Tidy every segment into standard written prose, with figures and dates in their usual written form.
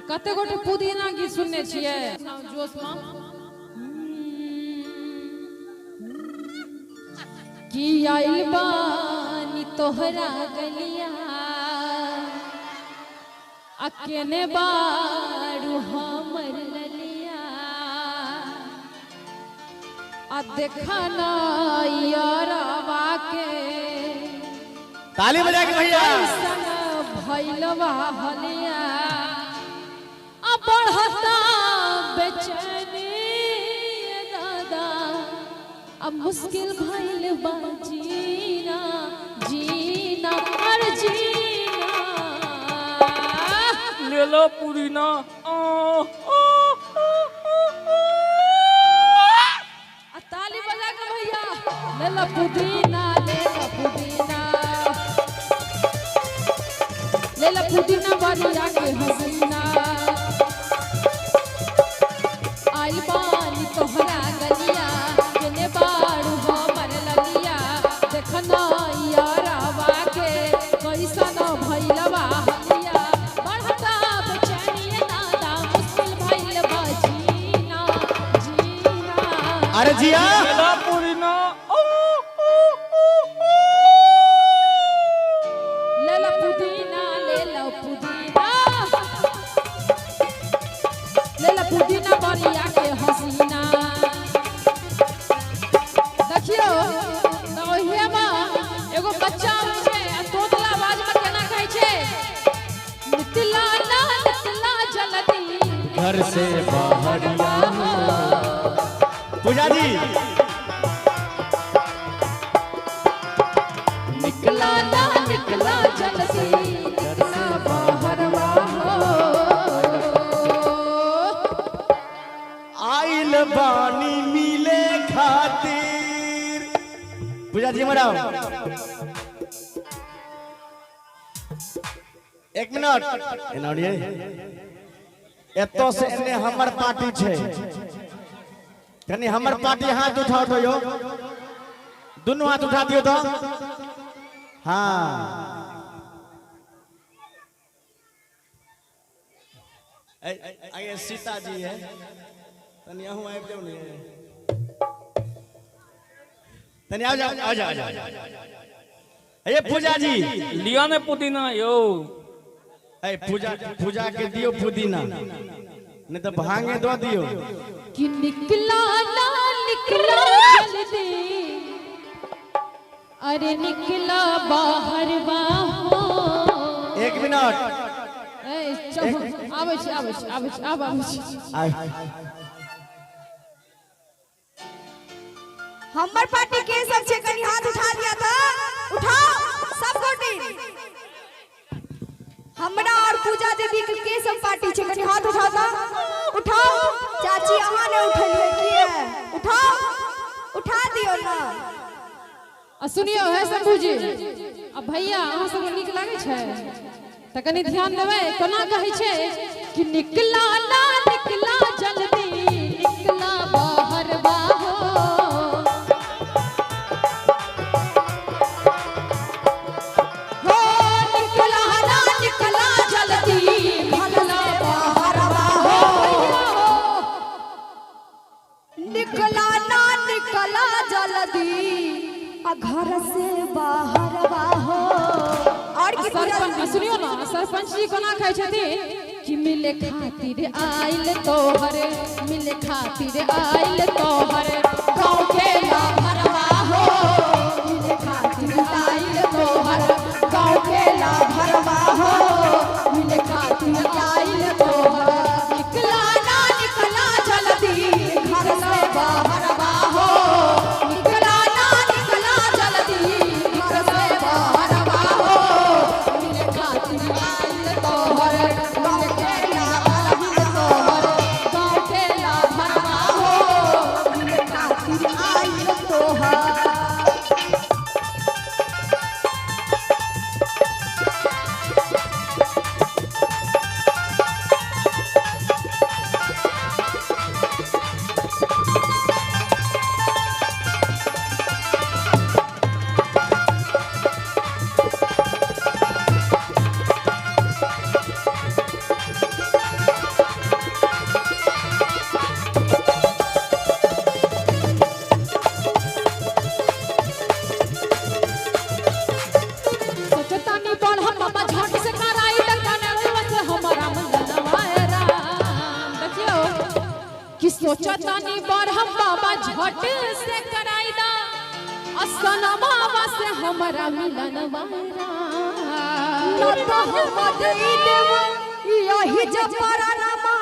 कते गोटे पुदीना गीत सुनने छिए जोश में कि आइल बानी तोहरा गलिया अकेने बारू हमर ललिया आ देखा ना यारवा के ताली बजा के भैया भैलवा हलिया आ बढ़ता बेचैनी दादा अब मुश्किल भइल बा जीना जीना और जीना ले लो पुदीना ताली बजा के भैया ले लो पुदीना ले लो पुदीना ले लो पुदीना बारिया के हसीना आइल बानी तोहरा गलिया केने बारू हमर ललिया देखना यारवा के कैसन भइलवा हलिया बढ़ता बेचैनी दादा मुश्किल भइल बा जीना जीना अरे जिया ले लो पुदीना ले लो पुदीना ले लो पुदीना ले लो पुदीना बारिया के हसीना देखियो तो ओहिया में एगो बच्चा छै तोतला आवाज में केना कहै छै निकला ना निकला जल्दी घर से बाहर पूजा जी निकला ना निकला जल्दी निकला बाहर आइल बानी मिले खातिर पूजा जी मैडम एक मिनट एनाडिए एतो से एने हमर पार्टी छे कनी हमर पार्टी हाथ उठाओ तो यो दोनों हाथ उठा दियो तो हाँ आगे सीता जी है तनी आहू आबि जाओ ने तनी आ जाओ ए पूजा जी लिया ने पुदीना यो ए पूजा के दियो पुदीना नहीं तो भांगे दो दियो कि निकला ना निकला जल्दी अरे निकला बाहर बाहो एक मिनट हमर पार्टी के सब छे कनी हाथ उठा दिया था उठाओ सब गोटी हमरा और पूजा दीदी के सब पार्टी छे कनी हाथ उठाओ था उठाओ चाची अहाँ ने उठलिए की है उठाओ उठा दियो ना सुनियो है शंभू जी अब भैया अहाँ सब नीक लागे छै त कनी ध्यान देबै कोना कहै छै कि निकला ना निकला जल्दी निकला बाहर बाहो हो निकला ना निकला जल्दी निकला बाहर बाहो निकला ना निकला जल्दी आ घर से बाहर बाहो और की सरपंच सुनियो ना सरपंच जी कोना कहै छथिन कि मिले खातिर आइल तोहर मिले खातिर आइल तोहर गांव के लाभरवा हो मिले खातिर आइल तोहर गांव के लाभरवा हो मिले खातिर आइल तोहर निकला ना निकला जल्दी घर से बाहर हो निकला ना निकला जल्दी घर से बाहर हो मिले खातिर आइल तोहर गांव के लाभरवा हो गांव के लाभरवा हो मिले खातिर आइल तोहर सोचतानी बरहम बाबा झट से कराईदा असनमावा से हमरा मिलन वायरा न तो हम देई देव यही जपरानामा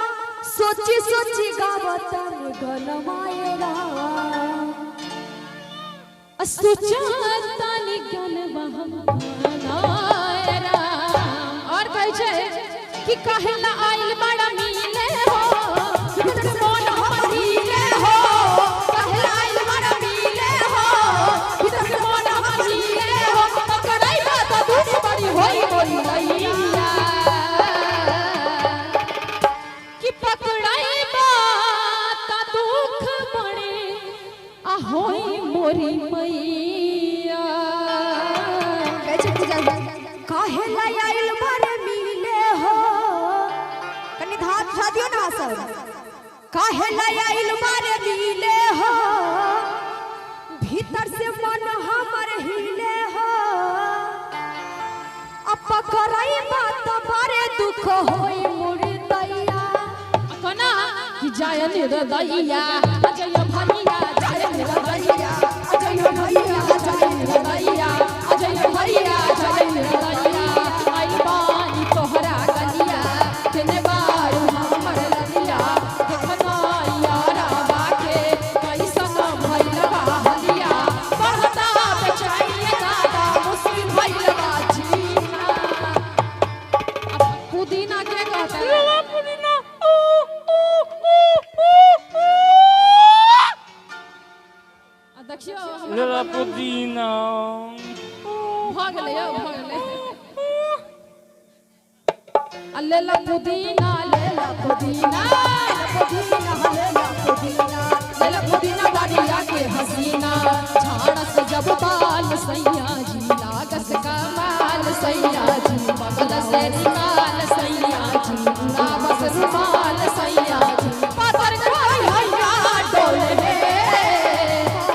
सोची सोची गावतन गनमायरा सोचतानी गनवा हम नायरा और कहै छै कि कहला आइल बड़ा मिले हो मन हमरीले हो कहला आइल बड़ा मिले हो भीतर मन हमरीले हो पकड़ाई बात दुख बड़ी होई मोरी मैया कि पकड़ाई बात दुख बड़ी आ होई मोरी मैया काहे लाई आइल बारे मिले हो कनी धात उठा दियो ना सब काहे लाई आइल बारे मिले हो भीतर से मन हमर हिले हो अब पकड़ाई बात बारे दुख होई मोरी दैया कना कि जाय निर्दयिया अजय भैया जाय निर्दयिया अजय भैया जाय निर्दयिया अजय भैया जाय निर्दयिया आई बानी तोहरा गलिया तेने बारू हमर ललिया देखना यारा बाके कैसन भइलवा हलिया बढ़ता बेचाइए दादा मुश्किल भइलवा जीना अब पुदीना के कहता है पुदीना देखियो लेला पुदीना भाग ले लेला पुदीना लेला पुदीना लेला पुदीना दाढ़िया के हसीना झाड़स जब बाल सैया जी लागस कमाल सैया जी बगल से निकाल सैया जी उड़ावस रुमाल सैया जी पातर खाई हैया डोले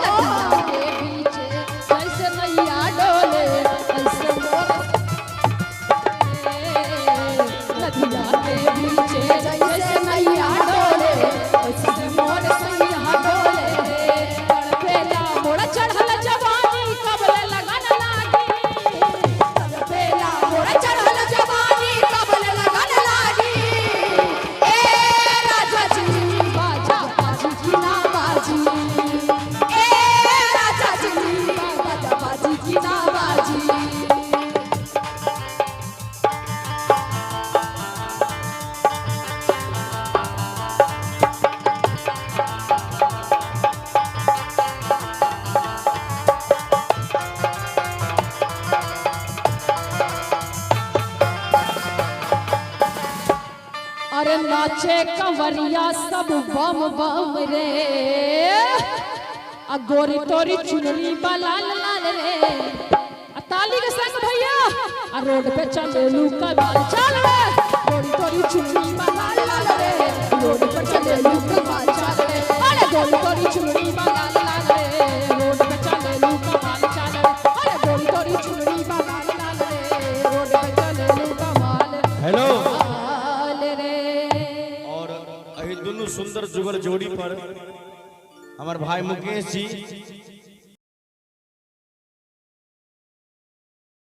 लखना के बीचे कैसे नैया डोले ऐसे मोर लखना के बीचे कैसे नैया डोले ऐसे मोर सैया डोले तड़पेला मोड़ा चढ़ल जवानी कबले लगन लागी तड़पेला मोड़ा चढ़ल जवानी कबले लगन लागी ए राजा जी बाजा बाजी की ना बाजी ए राजा जी बाजा बाजी की ना बाजी अरे नाचे कंवरिया सब बम बम रे आ गोरी तोरी चुनरी लाल लाल रे आ ताली के संग भैया आ रोड पे चले लू कबाल चल रे गोरी तोरी चुनरी लाल लाल रे रोड पे चले लू कबाल चल रे अरे गोरी तोरी चुनरी लाल लाल रे रोड पे चले लू कबाल चल रे अरे गोरी तोरी चुनरी लाल लाल रे रोड पे चले लू कबाल हेलो रे और अही दोनों सुंदर जुगल जोड़ी पर हमारे भाई मुकेश जी